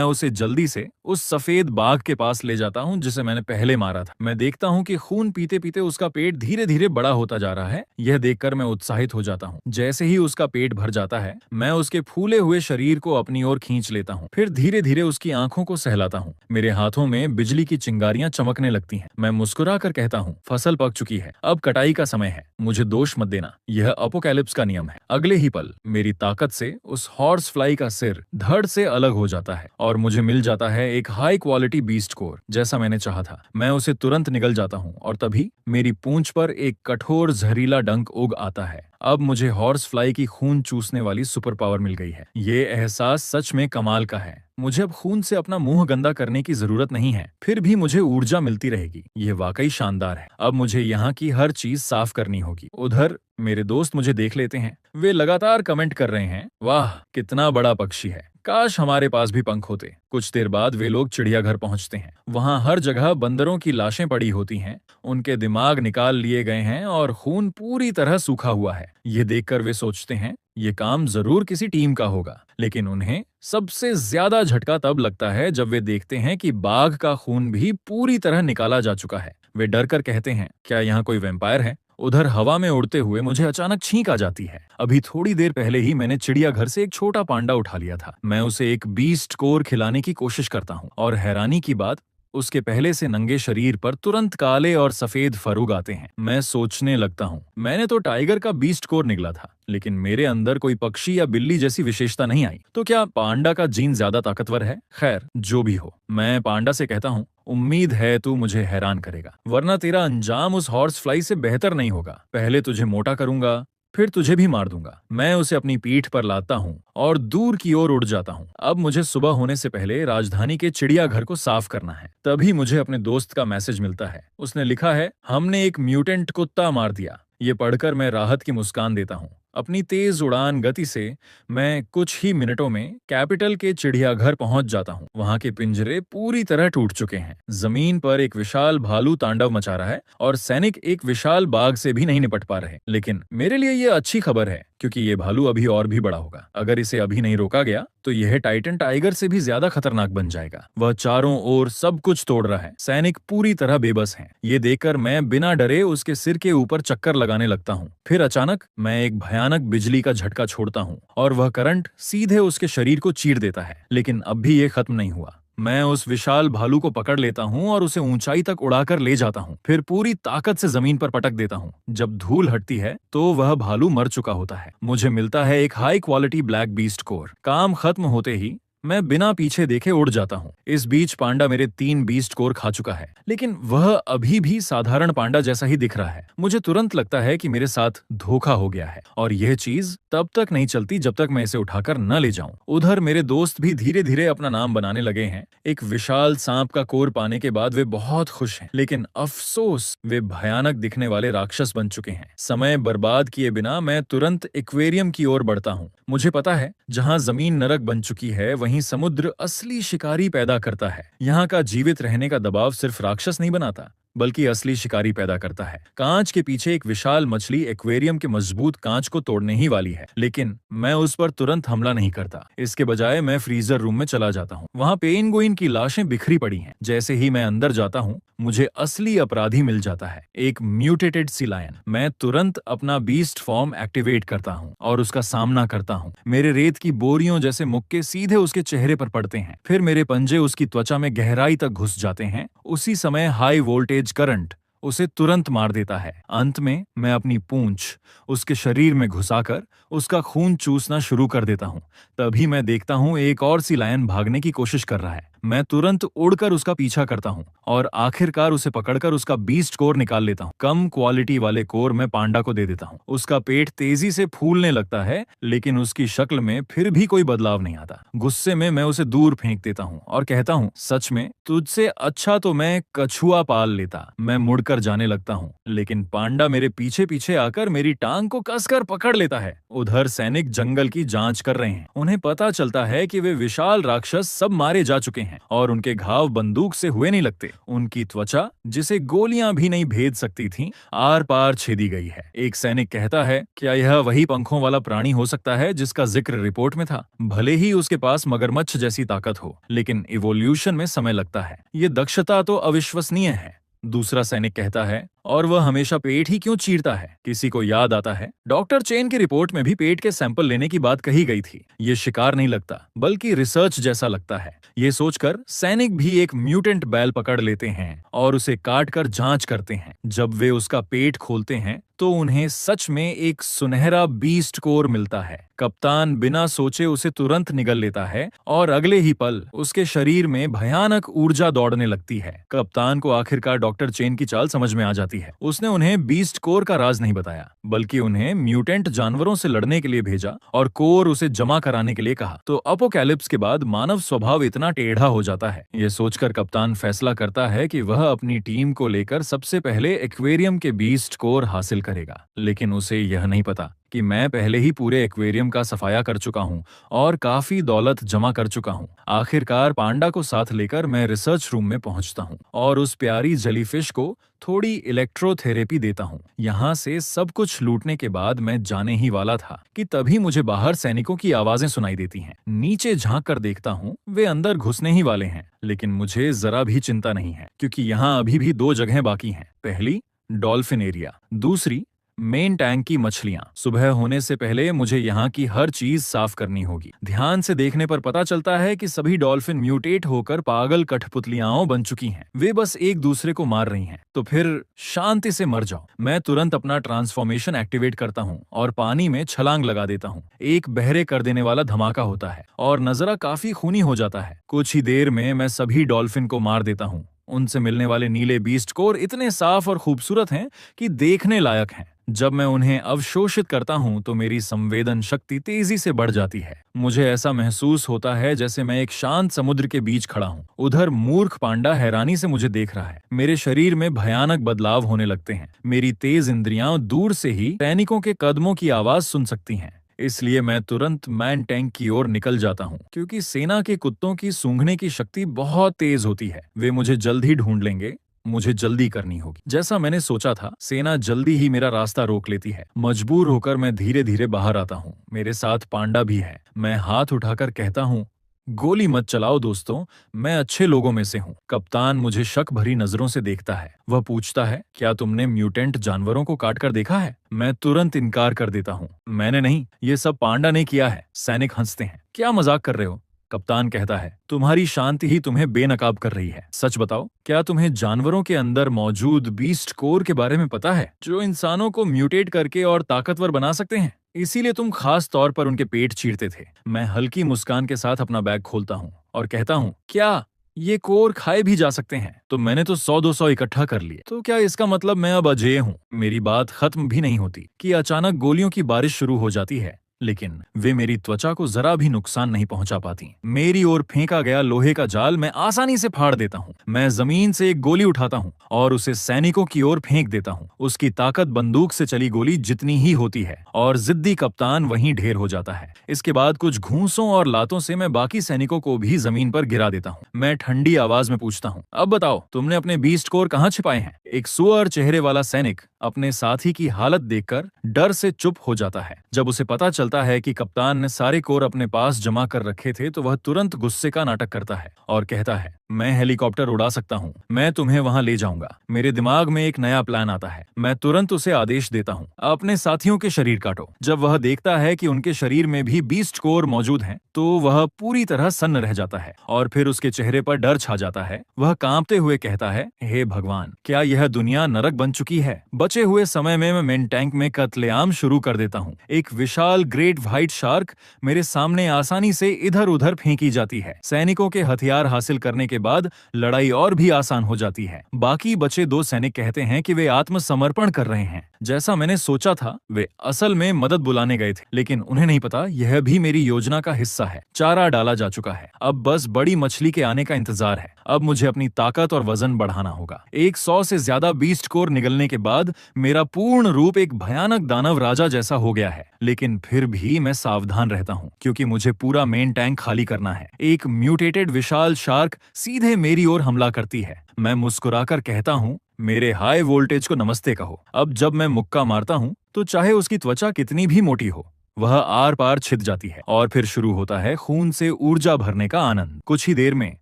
उसे जल्दी से उस सफेद बाघ के पास ले जाता हूँ जिसे मैंने पहले मारा था। मैं देखता हूँ कि खून पीते पीते उसका पेट धीरे धीरे बड़ा होता जा रहा है। यह देखकर मैं उत्साहित हो जाता हूँ। जैसे ही उसका पेट भर जाता है, मैं उसके फूले हुए शरीर को अपनी ओर खींच लेता हूँ, फिर धीरे धीरे उसकी आंखों को सहलाता हूँ। मेरे हाथों में बिजली की चिंगारियां चमकने लगती हैं। मैं मुस्कुरा कर कहता हूँ, फसल पक चुकी है, अब कटाई का समय है, मुझे दोष मत देना। यह अपोकैलिप्स का नियम है। अगले ही पल मेरी ताकत से उस हॉर्स फ्लाई का सिर धड़ से अलग हो जाता है और मुझे मिल जाता है एक हाई क्वालिटी बीस्ट कोर, जैसा मैंने चाहा था। मैं उसे तुरंत निगल जाता हूँ और तभी मेरी पूंछ पर एक कठोर जहरीला डंक उग आता है। अब मुझे हॉर्स फ्लाई की खून चूसने वाली सुपर पावर मिल गई है। ये एहसास सच में कमाल का है। मुझे अब खून से अपना मुंह गंदा करने की जरूरत नहीं है, फिर भी मुझे ऊर्जा मिलती रहेगी। ये वाकई शानदार है। अब मुझे यहाँ की हर चीज साफ करनी होगी। उधर मेरे दोस्त मुझे देख लेते हैं। वे लगातार कमेंट कर रहे हैं, वाह कितना बड़ा पक्षी है, काश हमारे पास भी पंख होते। कुछ देर बाद वे लोग चिड़ियाघर पहुंचते हैं। वहां हर जगह बंदरों की लाशें पड़ी होती हैं। उनके दिमाग निकाल लिए गए हैं और खून पूरी तरह सूखा हुआ है। ये देखकर वे सोचते हैं ये काम जरूर किसी टीम का होगा, लेकिन उन्हें सबसे ज्यादा झटका तब लगता है जब वे देखते हैं कि बाघ का खून भी पूरी तरह निकाला जा चुका है। वे डर कर कहते हैं, क्या यहाँ कोई वैम्पायर है? उधर हवा में उड़ते हुए मुझे अचानक छींक आ जाती है। अभी थोड़ी देर पहले ही मैंने चिड़ियाघर से एक छोटा पांडा उठा लिया था। मैं उसे एक बीस्ट कोर खिलाने की कोशिश करता हूँ और हैरानी की बात, उसके पहले से नंगे शरीर पर तुरंत काले और सफेद फरूग आते हैं। मैं सोचने लगता हूँ, मैंने तो टाइगर का बीस्ट कोर निकला था, लेकिन मेरे अंदर कोई पक्षी या बिल्ली जैसी विशेषता नहीं आई। तो क्या पांडा का जीन ज्यादा ताकतवर है? खैर जो भी हो, मैं पांडा से कहता हूँ, उम्मीद है तू मुझे हैरान करेगा, वरना तेरा अंजाम उस हॉर्स फ्लाई से बेहतर नहीं होगा। पहले तुझे मोटा करूंगा, फिर तुझे भी मार दूंगा। मैं उसे अपनी पीठ पर लाता हूँ और दूर की ओर उड़ जाता हूँ। अब मुझे सुबह होने से पहले राजधानी के चिड़ियाघर को साफ करना है। तभी मुझे अपने दोस्त का मैसेज मिलता है। उसने लिखा है, हमने एक म्यूटेंट कुत्ता मार दिया। ये पढ़कर मैं राहत की मुस्कान देता हूँ। अपनी तेज उड़ान गति से मैं कुछ ही मिनटों में कैपिटल के चिड़ियाघर पहुंच जाता हूं। वहां के पिंजरे पूरी तरह टूट चुके हैं। जमीन पर एक विशाल भालू तांडव मचा रहा है और सैनिक एक विशाल बाघ से भी नहीं निपट पा रहे। लेकिन मेरे लिए ये अच्छी खबर है, क्योंकि ये भालू अभी और भी बड़ा होगा। अगर इसे अभी नहीं रोका गया तो यह टाइटन टाइगर से भी ज्यादा खतरनाक बन जाएगा। वह चारों ओर सब कुछ तोड़ रहा है। सैनिक पूरी तरह बेबस हैं। ये देखकर मैं बिना डरे उसके सिर के ऊपर चक्कर लगाने लगता हूँ। फिर अचानक मैं एक भयानक बिजली का झटका छोड़ता हूँ और वह करंट सीधे उसके शरीर को चीर देता है। लेकिन अब भी ये खत्म नहीं हुआ। मैं उस विशाल भालू को पकड़ लेता हूँ और उसे ऊंचाई तक उड़ाकर ले जाता हूँ। फिर पूरी ताकत से जमीन पर पटक देता हूँ। जब धूल हटती है तो वह भालू मर चुका होता है। मुझे मिलता है एक high quality black beast core. काम खत्म होते ही मैं बिना पीछे देखे उड़ जाता हूँ। इस बीच पांडा मेरे 3 बीस्ट कोर खा चुका है, लेकिन वह अभी भी साधारण पांडा जैसा ही दिख रहा है। मुझे तुरंत लगता है कि मेरे साथ धोखा हो गया है और यह चीज तब तक नहीं चलती जब तक मैं इसे उठाकर न ले जाऊं। उधर मेरे दोस्त भी धीरे धीरे अपना नाम बनाने लगे हैं। एक विशाल सांप का कोर पाने के बाद वे बहुत खुश हैं, लेकिन अफसोस वे भयानक दिखने वाले राक्षस बन चुके हैं। समय बर्बाद किए बिना मैं तुरंत एक्वेरियम की ओर बढ़ता हूँ। मुझे पता है जहाँ जमीन नरक बन चुकी है वहीं समुद्र असली शिकारी पैदा करता है। यहाँ का जीवित रहने का दबाव सिर्फ राक्षस नहीं बनाता, बल्कि असली शिकारी पैदा करता है। कांच के पीछे एक विशाल मछली एक्वेरियम के मजबूत कांच को तोड़ने ही वाली है, लेकिन मैं उस पर तुरंत हमला नहीं करता। इसके बजाय मैं फ्रीजर रूम में चला जाता हूँ। वहाँ पेंगुइन की लाशें बिखरी पड़ी हैं। जैसे ही मैं अंदर जाता हूँ मुझे असली अपराधी मिल जाता है, एक म्यूटेटेड सी लायन। मैं तुरंत अपना बीस्ट फॉर्म एक्टिवेट करता हूँ और उसका सामना करता हूँ। मेरे रेत की बोरियों जैसे मुक्के सीधे उसके चेहरे पर पड़ते हैं। फिर मेरे पंजे उसकी त्वचा में गहराई तक घुस जाते हैं। उसी समय हाई वोल्टेज करंट उसे तुरंत मार देता है। अंत में मैं अपनी पूंछ उसके शरीर में घुसाकर उसका खून चूसना शुरू कर देता हूँ। तभी मैं देखता हूँ एक और सी लायन भागने की कोशिश कर रहा है। मैं तुरंत उड़कर उसका पीछा करता हूँ और आखिरकार उसे पकड़कर उसका बीस्ट कोर निकाल लेता हूँ। कम क्वालिटी वाले कोर मैं पांडा को दे देता हूँ। उसका पेट तेजी से फूलने लगता है, लेकिन उसकी शक्ल में फिर भी कोई बदलाव नहीं आता। गुस्से में मैं उसे दूर फेंक देता हूँ और कहता हूँ, सच में तुझसे अच्छा तो मैं कछुआ पाल लेता। मैं मुड़कर जाने लगता हूँ, लेकिन पांडा मेरे पीछे पीछे आकर मेरी टांग को कसकर पकड़ लेता है। उधर सैनिक जंगल की जांच कर रहे हैं। उन्हें पता चलता है कि वे विशाल राक्षस सब मारे जा चुके हैं और उनके घाव बंदूक से हुए नहीं लगते। उनकी त्वचा, जिसे गोलियां भी नहीं भेद सकती थीं, आर पार छेदी गई है। एक सैनिक कहता है, क्या यह वही पंखों वाला प्राणी हो सकता है जिसका जिक्र रिपोर्ट में था? भले ही उसके पास मगरमच्छ जैसी ताकत हो, लेकिन इवोल्यूशन में समय लगता है। ये दक्षता तो अविश्वसनीय है। दूसरा सैनिक कहता है, और वह हमेशा पेट ही क्यों चीरता है? किसी को याद आता है डॉक्टर चेन की रिपोर्ट में भी पेट के सैंपल लेने की बात कही गई थी। ये शिकार नहीं लगता, बल्कि रिसर्च जैसा लगता है। ये सोचकर सैनिक भी एक म्यूटेंट बैल पकड़ लेते हैं और उसे काट कर जांच करते हैं। जब वे उसका पेट खोलते हैं तो उन्हें सच में एक सुनहरा बीस्ट कोर मिलता है। कप्तान बिना सोचे उसे तुरंत निगल लेता है और अगले ही पल उसके शरीर में भयानक ऊर्जा दौड़ने लगती है। कप्तान को आखिरकार डॉक्टर चेन की चाल समझ में आ जाती जाती है। उसने उन्हें बीस्ट कोर का राज नहीं बताया, बल्कि उन्हें म्यूटेंट जानवरों से लड़ने के लिए भेजा और कोर उसे जमा कराने के लिए कहा। तो अपोकैलिप्स के बाद मानव स्वभाव इतना टेढ़ा हो जाता है। ये सोचकर कप्तान फैसला करता है कि वह अपनी टीम को लेकर सबसे पहले एक्वेरियम के बीस्ट कोर हासिल करेगा। लेकिन उसे यह नहीं पता कि मैं पहले ही पूरे एक्वेरियम का सफाया कर चुका हूँ और काफी दौलत जमा कर चुका हूँ। आखिरकार पांडा को साथ लेकर मैं रिसर्च रूम में पहुंचता हूँ और उस प्यारी जेलीफिश को थोड़ी इलेक्ट्रोथेरेपी देता हूँ। यहाँ से सब कुछ लूटने के बाद मैं जाने ही वाला था कि तभी मुझे बाहर सैनिकों की आवाजें सुनाई देती हैं। नीचे झांक कर देखता हूँ, वे अंदर घुसने ही वाले हैं। लेकिन मुझे जरा भी चिंता नहीं है, क्योंकि यहाँ अभी भी 2 जगहें बाकी हैं। पहली, डॉल्फिन एरिया, दूसरी मेन टैंक की मछलियां। सुबह होने से पहले मुझे यहाँ की हर चीज साफ करनी होगी। ध्यान से देखने पर पता चलता है कि सभी डॉल्फिन म्यूटेट होकर पागल कठपुतलियाओं बन चुकी हैं। वे बस एक दूसरे को मार रही हैं। तो फिर शांति से मर जाओ। मैं तुरंत अपना ट्रांसफॉर्मेशन एक्टिवेट करता हूँ और पानी में छलांग लगा देता हूँ। एक बहरे कर देने वाला धमाका होता है और नजरा काफी खूनी हो जाता है। कुछ ही देर में मैं सभी डॉल्फिन को मार देता हूँ। उनसे मिलने वाले नीले बीस्ट कोर इतने साफ और खूबसूरत हैं कि देखने लायक हैं। जब मैं उन्हें अवशोषित करता हूं तो मेरी संवेदन शक्ति तेजी से बढ़ जाती है। मुझे ऐसा महसूस होता है जैसे मैं एक शांत समुद्र के बीच खड़ा हूं। उधर मूर्ख पांडा हैरानी से मुझे देख रहा है। मेरे शरीर में भयानक बदलाव होने लगते हैं। मेरी तेज इंद्रियां दूर से ही सैनिकों के कदमों की आवाज सुन सकती हैं। इसलिए मैं तुरंत मैन टैंक की ओर निकल जाता हूँ, क्योंकि सेना के कुत्तों की सूंघने की शक्ति बहुत तेज होती है। वे मुझे जल्द ही ढूंढ लेंगे। मुझे जल्दी करनी होगी। जैसा मैंने सोचा था, सेना जल्दी ही मेरा रास्ता रोक लेती है। मजबूर होकर मैं धीरे धीरे बाहर आता हूँ। मेरे साथ पांडा भी है। मैं हाथ उठाकर कहता हूँ, गोली मत चलाओ दोस्तों, मैं अच्छे लोगों में से हूँ। कप्तान मुझे शक भरी नजरों से देखता है। वह पूछता है, क्या तुमने म्यूटेंट जानवरों को काट कर देखा है? मैं तुरंत इनकार कर देता हूँ। मैंने नहीं, ये सब पांडा ने किया है। सैनिक हंसते हैं। क्या मजाक कर रहे हो? कप्तान कहता है, तुम्हारी शांति ही तुम्हें बेनकाब कर रही है। सच बताओ, क्या तुम्हें जानवरों के अंदर मौजूद बीस्ट कोर के बारे में पता है, जो इंसानों को म्यूटेट करके और ताकतवर बना सकते हैं? इसीलिए तुम खास तौर पर उनके पेट चीरते थे। मैं हल्की मुस्कान के साथ अपना बैग खोलता हूँ और कहता हूँ, क्या ये कोर खाए भी जा सकते हैं? तो मैंने तो 100-200 इकट्ठा कर लिए। तो क्या इसका मतलब मैं अब अजेय हूँ? मेरी बात खत्म भी नहीं होती कि अचानक गोलियों की बारिश शुरू हो जाती है। लेकिन वे मेरी त्वचा को जरा भी नुकसान नहीं पहुंचा पाती। मेरी ओर फेंका गया लोहे का जाल मैं आसानी से फाड़ देता हूँ। मैं जमीन से एक गोली उठाता हूँ और उसे सैनिकों की ओर फेंक देता हूँ। उसकी ताकत बंदूक से चली गोली जितनी ही होती है और जिद्दी कप्तान वहीं ढेर हो जाता है। इसके बाद कुछ घूंसों और लातों से मैं बाकी सैनिकों को भी जमीन पर गिरा देता हूँ। मैं ठंडी आवाज में पूछता हूँ, अब बताओ, तुमने अपने बीस्ट कोर कहाँ छिपाए हैं? एक सुअर चेहरे वाला सैनिक अपने साथी की हालत देखकर डर से चुप हो जाता है। जब उसे पता चलता है कि कप्तान ने सारे कोर अपने पास जमा कर रखे थे, तो वह तुरंत गुस्से का नाटक करता है और कहता है, मैं हेलीकॉप्टर उड़ा सकता हूँ, मैं तुम्हें वहां ले जाऊंगा। मेरे दिमाग में एक नया प्लान आता है। मैं तुरंत उसे आदेश देता हूँ, अपने साथियों के शरीर काटो। जब वह देखता है कि उनके शरीर में भी बीस्ट कोर मौजूद हैं, तो वह पूरी तरह सन्न रह जाता है और फिर उसके चेहरे पर डर छा जाता है। वह कांपते हुए कहता है, हे भगवान, क्या यह दुनिया नरक बन चुकी है? बचे हुए समय में मैं मेन टैंक में कत्लेआम शुरू कर देता हूँ। एक विशाल ग्रेट व्हाइट शार्क मेरे सामने आसानी से इधर उधर फेंकी जाती है। सैनिकों के हथियार हासिल करने के बाद लड़ाई और भी आसान हो जाती है। बाकी बचे 2 सैनिक कहते हैं कि वे आत्मसमर्पण कर रहे हैं। जैसा मैंने सोचा था, वे असल में मदद बुलाने गए थे, लेकिन उन्हें नहीं पता यह भी मेरी योजना का हिस्सा है। चारा डाला जा चुका है, अब बस बड़ी मछली के आने का इंतजार है। अब मुझे अपनी ताकत और वजन बढ़ाना होगा। 100 से ज्यादा बीस्ट कोर निगलने के बाद मेरा पूर्ण रूप एक भयानक दानव राजा जैसा हो गया है। लेकिन फिर भी मैं सावधान रहता हूँ, क्योंकि मुझे पूरा मेन टैंक खाली करना है। एक म्यूटेटेड विशाल शार्क सीधे मेरी ओर हमला करती है। मैं मुस्कुराकर कहता हूँ, मेरे हाई वोल्टेज को नमस्ते कहो। अब जब मैं मुक्का मारता हूँ, तो चाहे उसकी त्वचा कितनी भी मोटी हो, वह आर पार छिद जाती है और फिर शुरू होता है खून से ऊर्जा भरने का आनंद। कुछ ही देर में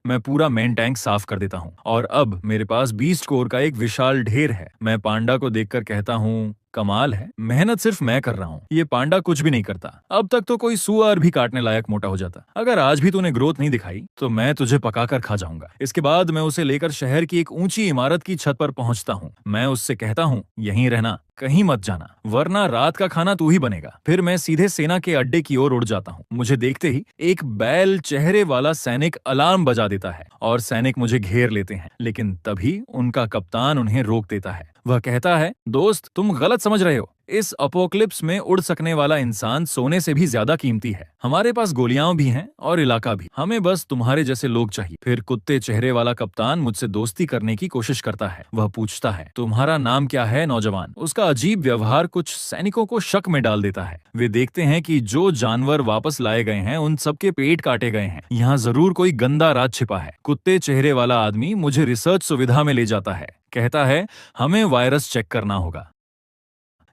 मैं पूरा मेन टैंक साफ कर देता हूँ और अब मेरे पास बीस्ट कोर का एक विशाल ढेर है। मैं पांडा को देखकर कहता हूँ, कमाल है, मेहनत सिर्फ मैं कर रहा हूँ, ये पांडा कुछ भी नहीं करता। अब तक तो कोई सुअर भी काटने लायक मोटा हो जाता। अगर आज भी तूने ग्रोथ नहीं दिखाई, तो मैं तुझे पकाकर खा जाऊंगा। इसके बाद मैं उसे लेकर शहर की एक ऊंची इमारत की छत पर पहुंचता हूँ। मैं उससे कहता हूँ, यहीं रहना, कहीं मत जाना, वरना रात का खाना तू ही बनेगा। फिर मैं सीधे सेना के अड्डे की ओर उड़ जाता हूँ। मुझे देखते ही एक बैल चेहरे वाला सैनिक अलार्म बजा देता है और सैनिक मुझे घेर लेते हैं, लेकिन तभी उनका कप्तान उन्हें रोक देता है। वह कहता है, दोस्त, तुम गलत समझ रहे हो। इस अपोक्लिप्स में उड़ सकने वाला इंसान सोने से भी ज्यादा कीमती है। हमारे पास गोलियां भी हैं और इलाका भी। हमें बस तुम्हारे जैसे लोग चाहिए। फिर कुत्ते चेहरे वाला कप्तान मुझसे दोस्ती करने की कोशिश करता है। वह पूछता है, तुम्हारा नाम क्या है नौजवान? उसका अजीब व्यवहार कुछ सैनिकों को शक में डाल देता है। वे देखते हैं कि जो जानवर वापस लाए गए हैं उन सबके पेट काटे गए हैं। यहाँ जरूर कोई गंदा राज छिपा है। कुत्ते चेहरे वाला आदमी मुझे रिसर्च सुविधा में ले जाता है। कहता है, हमें वायरस चेक करना होगा।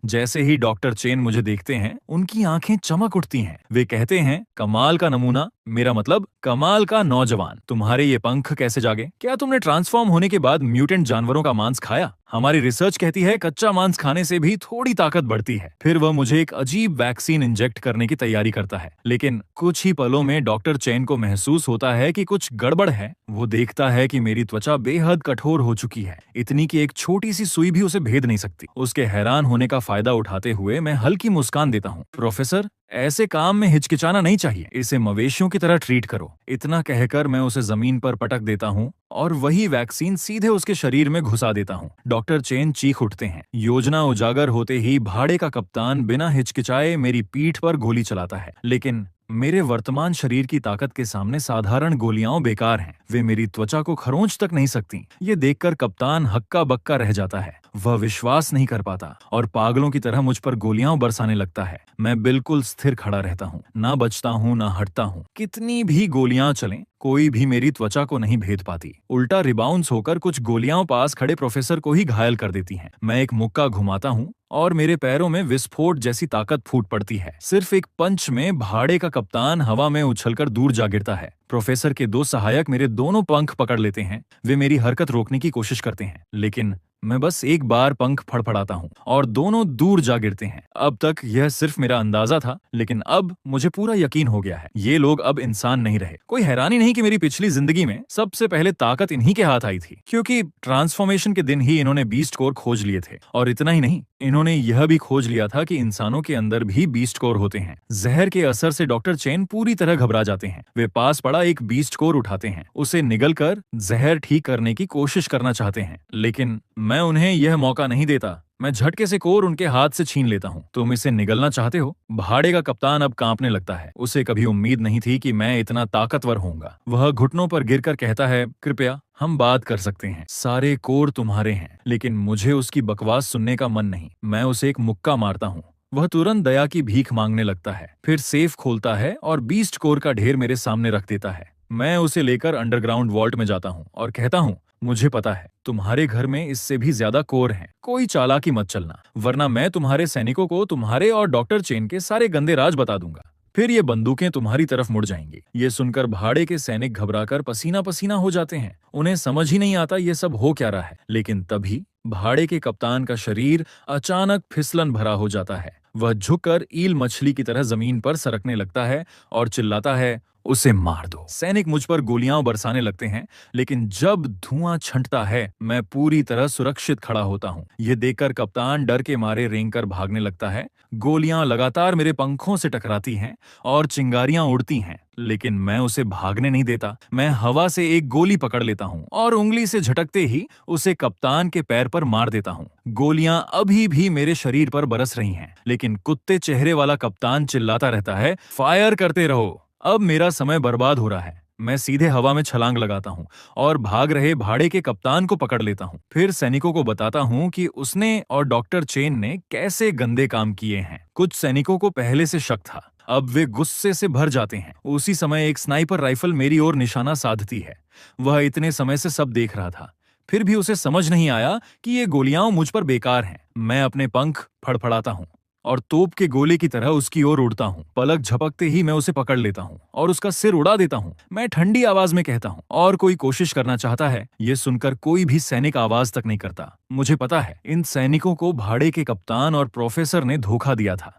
जैसे ही डॉक्टर चेन मुझे देखते हैं, उनकी आंखें चमक उठती हैं। वे कहते हैं, कमाल का नमूना, मेरा मतलब कमाल का नौजवान। तुम्हारे ये पंख कैसे जागे? क्या तुमने ट्रांसफॉर्म होने के बाद म्यूटेंट जानवरों का मांस खाया? हमारी रिसर्च कहती है कच्चा मांस खाने से भी थोड़ी ताकत बढ़ती है। फिर वह मुझे एक अजीब वैक्सीन इंजेक्ट करने की तैयारी करता है, लेकिन कुछ ही पलों में डॉक्टर चेन को महसूस होता है कि कुछ गड़बड़ है। वो देखता है कि मेरी त्वचा बेहद कठोर हो चुकी है, इतनी कि एक छोटी सी सुई भी उसे भेद नहीं सकती। उसके हैरान होने का फायदा उठाते हुए मैं हल्की मुस्कान देता हूँ। प्रोफेसर, ऐसे काम में हिचकिचाना नहीं चाहिए, इसे मवेशियों की तरह ट्रीट करो। इतना कहकर मैं उसे जमीन पर पटक देता हूँ और वही वैक्सीन सीधे उसके शरीर में घुसा देता हूँ। डॉक्टर चेन चीख उठते हैं। योजना उजागर होते ही भाड़े का कप्तान बिना हिचकिचाए मेरी पीठ पर गोली चलाता है, लेकिन मेरे वर्तमान शरीर की ताकत के सामने साधारण गोलियां बेकार हैं। वे मेरी त्वचा को खरोंच तक नहीं सकती। ये देखकर कप्तान हक्का बक्का रह जाता है। वह विश्वास नहीं कर पाता और पागलों की तरह मुझ पर गोलियां बरसाने लगता है। मैं बिल्कुल स्थिर खड़ा रहता हूँ, ना बचता हूँ ना हटता हूँ। कितनी भी गोलियां चलें, कोई भी मेरी त्वचा को नहीं भेद पाती। उल्टा रिबाउंस होकर कुछ गोलियां पास खड़े प्रोफेसर को ही घायल कर देती हैं। मैं एक मुक्का घुमाता हूँ और मेरे पैरों में विस्फोट जैसी ताकत फूट पड़ती है। सिर्फ एक पंच में भाड़े का कप्तान हवा में उछलकर दूर जा गिरता है। प्रोफेसर के दो सहायक मेरे दोनों पंख पकड़ लेते हैं। वे मेरी हरकत रोकने की कोशिश करते हैं, लेकिन मैं बस एक बार पंख फड़फड़ाता हूँ और दोनों दूर जा गिरते हैं। अब तक यह सिर्फ मेरा अंदाजा था, लेकिन अब मुझे पूरा यकीन हो गया है, ये लोग अब इंसान नहीं रहे। कोई हैरानी नहीं कि मेरी पिछली जिंदगी में सबसे पहले ताकत इन्हीं के हाथ आई थी, क्योंकि ट्रांसफॉर्मेशन के दिन ही इन्होंने बीस्ट कोर खोज लिए थे। और इतना ही नहीं, इन्होंने यह भी खोज लिया था कि इंसानों के अंदर भी बीस्ट कोर होते हैं। जहर के असर से डॉक्टर चेन पूरी तरह घबरा जाते हैं। वे पास पड़ा एक बीस्ट कोर उठाते हैं, उसे निगल कर जहर ठीक करने की कोशिश करना चाहते हैं, लेकिन मैं उन्हें यह मौका नहीं देता। मैं झटके से कोर उनके हाथ से छीन लेता हूँ। तुम इसे निगलना चाहते हो? भाड़े का कप्तान अब कांपने लगता है। उसे कभी उम्मीद नहीं थी कि मैं इतना ताकतवर होऊंगा। वह घुटनों पर गिरकर कहता है, कृपया हम बात कर सकते हैं। सारे कोर तुम्हारे हैं। लेकिन मुझे उसकी बकवास सुनने का मन नहीं। मैं उसे एक मुक्का मारता हूँ। वह तुरंत दया की भीख मांगने लगता है। फिर सेफ खोलता है और बीस्ट कोर का ढेर मेरे सामने रख देता है। मैं उसे लेकर अंडरग्राउंड वॉल्ट में जाता हूँ और कहता हूँ, मुझे पता है तुम्हारे घर में इससे भी ज्यादा कोर हैं। कोई चालाकी मत चलना, वरना मैं तुम्हारे सैनिकों को तुम्हारे और डॉक्टर चेन के सारे गंदे राज बता दूंगा। फिर ये बंदूकें तुम्हारी तरफ मुड़ जाएंगी। ये सुनकर भाड़े के सैनिक घबराकर पसीना पसीना हो जाते हैं। उन्हें समझ ही नहीं आता ये सब हो क्या रहा है। लेकिन तभी भाड़े के कप्तान का शरीर अचानक फिसलन भरा हो जाता है। वह झुककर ईल मछली की तरह जमीन पर सरकने लगता है और चिल्लाता है, उसे मार दो। सैनिक मुझ पर गोलियां बरसाने लगते हैं, लेकिन जब धुआं छंटता है मैं पूरी तरह सुरक्षित खड़ा होता हूँ। ये देखकर कप्तान डर के मारे रेंगकर भागने लगता है। गोलियां लगातार मेरे पंखों से टकराती हैं और चिंगारियां उड़ती हैं, लेकिन मैं उसे भागने नहीं देता। मैं हवा से एक गोली पकड़ लेता हूँ और उंगली से झटकते ही उसे कप्तान के पैर पर मार देता हूँ। गोलियां अभी भी मेरे शरीर पर बरस रही हैं, लेकिन कुत्ते चेहरे वाला कप्तान चिल्लाता रहता है, फायर करते रहो। अब मेरा समय बर्बाद हो रहा है। मैं सीधे हवा में छलांग लगाता हूँ और भाग रहे भाड़े के कप्तान को पकड़ लेता हूँ। फिर सैनिकों को बताता हूँ कि उसने और डॉक्टर चेन ने कैसे गंदे काम किए हैं। कुछ सैनिकों को पहले से शक था, अब वे गुस्से से भर जाते हैं। उसी समय एक स्नाइपर राइफल मेरी ओर निशाना साधती है। वह इतने समय से सब देख रहा था, फिर भी उसे समझ नहीं आया कि ये गोलियां मुझ पर बेकार हैं। मैं अपने पंख फड़फड़ाता हूँ और तोप के गोले की तरह उसकी ओर उड़ता हूँ। पलक झपकते ही मैं उसे पकड़ लेता हूँ और उसका सिर उड़ा देता हूँ। मैं ठंडी आवाज में कहता हूँ, और कोई कोशिश करना चाहता है? ये सुनकर कोई भी सैनिक आवाज तक नहीं करता। मुझे पता है इन सैनिकों को भाड़े के कप्तान और प्रोफेसर ने धोखा दिया था।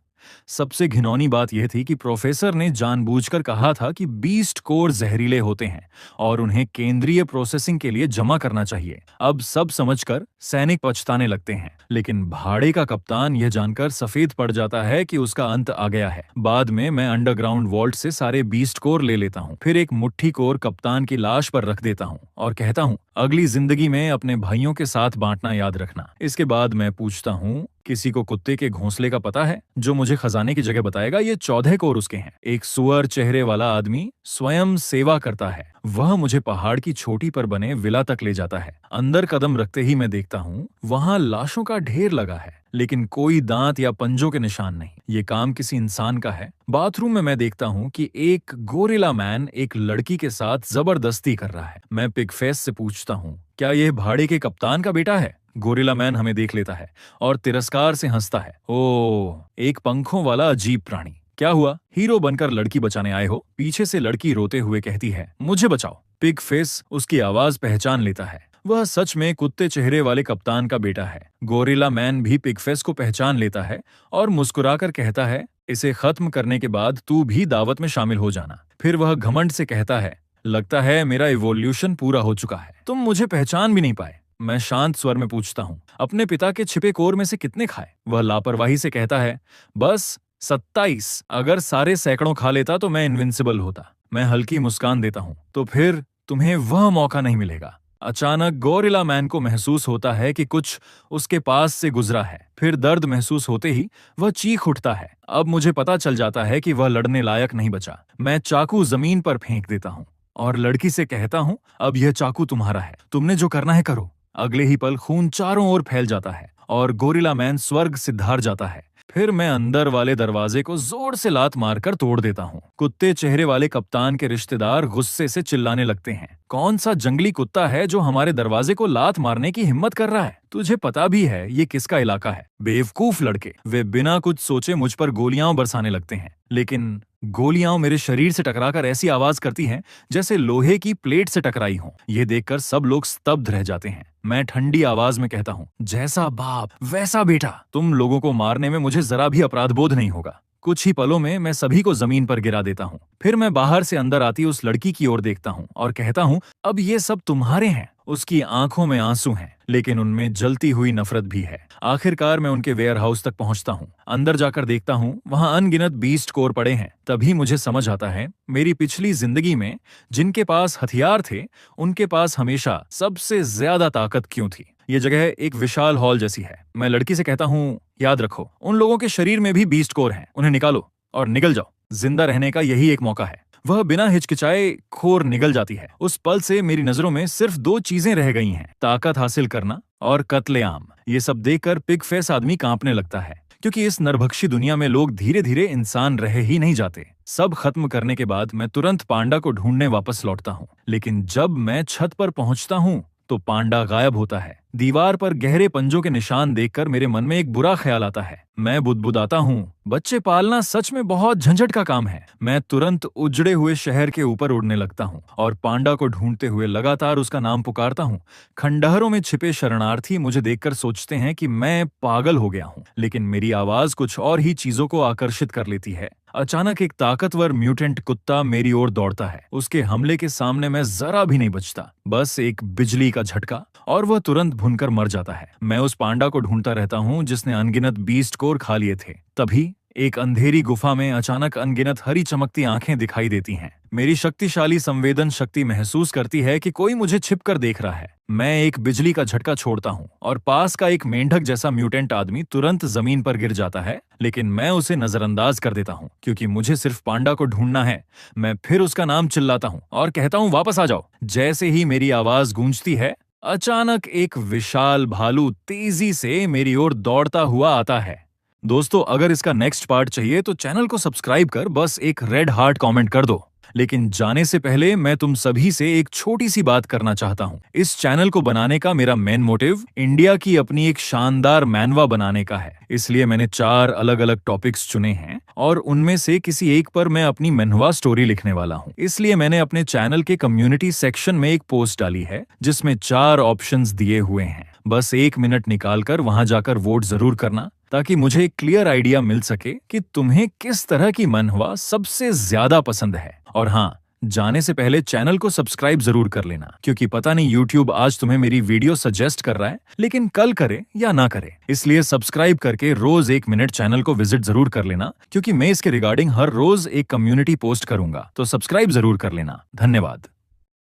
सबसे घिनौनी बात यह थी कि प्रोफेसर ने जानबूझकर कहा था कि बीस्ट कोर जहरीले होते हैं और उन्हें केंद्रीय प्रोसेसिंग के लिए जमा करना चाहिए। अब सब समझकर सैनिक पछताने लगते हैं, लेकिन भाड़े का कप्तान यह जानकर सफेद पड़ जाता है कि उसका अंत आ गया है। बाद में मैं अंडरग्राउंड वॉल्ट से सारे बीस्ट कोर ले लेता हूँ, फिर एक मुट्ठी कोर कप्तान की लाश पर रख देता हूँ और कहता हूँ, अगली जिंदगी में अपने भाइयों के साथ बांटना याद रखना। इसके बाद मैं पूछता हूँ, किसी को कुत्ते के घोंसले का पता है जो मुझे खजाने की जगह बताएगा? ये 14 कोर उसके हैं। एक सुअर चेहरे वाला आदमी स्वयं सेवा करता है। वह मुझे पहाड़ की चोटी पर बने विला तक ले जाता है। अंदर कदम रखते ही मैं देखता हूँ वहां लाशों का ढेर लगा है, लेकिन कोई दांत या पंजों के निशान नहीं। ये काम किसी इंसान का है। बाथरूम में मैं देखता हूँ कि एक गोरिल्ला मैन एक लड़की के साथ जबरदस्ती कर रहा है। मैं पिगफेस से पूछता हूँ, क्या यह भाड़े के कप्तान का बेटा है? गोरिल्ला मैन हमें देख लेता है और तिरस्कार से हंसता है। ओह, एक पंखों वाला अजीब प्राणी। क्या हुआ? हीरो बनकर लड़की बचाने आए हो? पीछे से लड़की रोते हुए कहती है, मुझे बचाओ। पिगफेस उसकी आवाज पहचान लेता है। वह सच में कुत्ते चेहरे वाले कप्तान का बेटा है। गोरिल्ला मैन भी पिगफेस को पहचान लेता है और मुस्कुराकर कहता है, इसे खत्म करने के बाद तू भी दावत में शामिल हो जाना। फिर वह घमंड से कहता है, लगता है मेरा इवोल्यूशन पूरा हो चुका है, तुम मुझे पहचान भी नहीं पाए। मैं शांत स्वर में पूछता हूँ, अपने पिता के छिपे कोर में से कितने खाए? वह लापरवाही से कहता है, बस 27। अगर सारे सैकड़ों खा लेता तो मैं इनविंसिबल होता। मैं हल्की मुस्कान देता हूँ, तो फिर तुम्हें वह मौका नहीं मिलेगा। अचानक गोरिल्ला मैन को महसूस होता है कि कुछ उसके पास से गुजरा है। फिर दर्द महसूस होते ही वह चीख उठता है। अब मुझे पता चल जाता है कि वह लड़ने लायक नहीं बचा। मैं चाकू जमीन पर फेंक देता हूँ और लड़की से कहता हूँ, अब यह चाकू तुम्हारा है, तुमने जो करना है करो। अगले ही पल खून चारों ओर फैल जाता है और गोरिल्ला मैन स्वर्ग से धार जाता है। फिर मैं अंदर वाले दरवाजे को जोर से लात मारकर तोड़ देता हूँ। कुत्ते चेहरे वाले कप्तान के रिश्तेदार गुस्से से चिल्लाने लगते हैं, कौन सा जंगली कुत्ता है जो हमारे दरवाजे को लात मारने की हिम्मत कर रहा है? तुझे पता भी है ये किसका इलाका है? बेवकूफ लड़के। वे बिना कुछ सोचे मुझ पर गोलियां बरसाने लगते हैं, लेकिन गोलियां मेरे शरीर से टकराकर ऐसी आवाज करती हैं जैसे लोहे की प्लेट से टकराई हो। ये देखकर सब लोग स्तब्ध रह जाते हैं। मैं ठंडी आवाज में कहता हूँ, जैसा बाप वैसा बेटा। तुम लोगों को मारने में मुझे जरा भी अपराध बोध नहीं होगा। कुछ ही पलों में मैं सभी को जमीन पर गिरा देता हूँ। फिर मैं बाहर से अंदर आती उस लड़की की ओर देखता हूँ और कहता हूँ, अब ये सब तुम्हारे हैं। उसकी आंखों में आंसू हैं, लेकिन उनमें जलती हुई नफरत भी है। आखिरकार मैं उनके वेयर हाउस तक पहुंचता हूँ। अंदर जाकर देखता हूँ वहां अनगिनत बीस्ट कोर पड़े हैं। तभी मुझे समझ आता है, मेरी पिछली जिंदगी में जिनके पास हथियार थे उनके पास हमेशा सबसे ज्यादा ताकत क्यों थी। ये जगह एक विशाल हॉल जैसी है। मैं लड़की से कहता हूँ, याद रखो, उन लोगों के शरीर में भी बीस्ट कोर हैं, उन्हें निकालो और निकल जाओ। जिंदा रहने का यही एक मौका है। वह बिना हिचकिचाए खोर निकल जाती है। उस पल से मेरी नजरों में सिर्फ 2 चीजें रह गई हैं, ताकत हासिल करना और कत्लेआम। ये सब देखकर पिगफेस आदमी कांपने लगता है, क्योंकि इस नरभक्षी दुनिया में लोग धीरे धीरे इंसान रह ही नहीं जाते। सब खत्म करने के बाद मैं तुरंत पांडा को ढूंढने वापस लौटता हूँ, लेकिन जब मैं छत पर पहुंचता हूँ तो पांडा गायब होता है। दीवार पर गहरे पंजों के निशान देखकर मेरे मन में एक बुरा ख्याल आता है। मैं बुदबुदाता हूँ, बच्चे पालना सच में बहुत झंझट का काम है। मैं तुरंत उजड़े हुए शहर के ऊपर उड़ने लगता हूँ और पांडा को ढूंढते हुए लगातार उसका नाम पुकारता हूँ। खंडहरों में छिपे शरणार्थी मुझे देखकर सोचते हैं कि मैं पागल हो गया हूँ, लेकिन मेरी आवाज कुछ और ही चीजों को आकर्षित कर लेती है। अचानक एक ताकतवर म्यूटेंट कुत्ता मेरी ओर दौड़ता है। उसके हमले के सामने मैं जरा भी नहीं बचता। बस एक बिजली का झटका और वह तुरंत भुनकर मर जाता है। मैं उस पांडा को ढूंढता रहता हूँ जिसने अनगिनत बीस्ट कोर खा लिए थे। तभी एक अंधेरी गुफा में अचानक अनगिनत हरी चमकती आंखें दिखाई देती हैं। मेरी शक्तिशाली संवेदन शक्ति महसूस करती है कि कोई मुझे छिपकर देख रहा है। मैं एक बिजली का झटका छोड़ता हूँ और पास का एक मेंढक जैसा म्यूटेंट आदमी तुरंत जमीन पर गिर जाता है, लेकिन मैं उसे नजरअंदाज कर देता हूँ क्योंकि मुझे सिर्फ पांडा को ढूंढना है। मैं फिर उसका नाम चिल्लाता हूँ और कहता हूँ, वापस आ जाओ। जैसे ही मेरी आवाज गूंजती है, अचानक एक विशाल भालू तेजी से मेरी ओर दौड़ता हुआ आता है। दोस्तों, अगर इसका नेक्स्ट पार्ट चाहिए तो चैनल को सब्सक्राइब कर बस एक रेड हार्ट कमेंट कर दो। लेकिन जाने से पहले मैं तुम सभी से एक छोटी सी बात करना चाहता हूँ। इस चैनल को बनाने का मेरा मेन मोटिव इंडिया की अपनी एक शानदार मैनवा बनाने का है। इसलिए मैंने 4 अलग अलग टॉपिक्स चुने हैं और उनमें से किसी एक पर मैं अपनी मैनवा स्टोरी लिखने वाला हूँ। इसलिए मैंने अपने चैनल के कम्युनिटी सेक्शन में एक पोस्ट डाली है जिसमें 4 ऑप्शंस दिए हुए हैं। बस 1 मिनट निकालकर वहां जाकर वोट जरूर करना। ताकि मुझे एक क्लियर आइडिया मिल सके कि तुम्हें किस तरह की मनहवा सबसे ज्यादा पसंद है। और हाँ, जाने से पहले चैनल को सब्सक्राइब जरूर कर लेना, क्योंकि पता नहीं यूट्यूब आज तुम्हें मेरी वीडियो सजेस्ट कर रहा है, लेकिन कल करे या ना करे। इसलिए सब्सक्राइब करके रोज 1 मिनट चैनल को विजिट जरूर कर लेना, क्योंकि मैं इसके रिगार्डिंग हर रोज एक कम्युनिटी पोस्ट करूंगा। तो सब्सक्राइब जरूर कर लेना। धन्यवाद।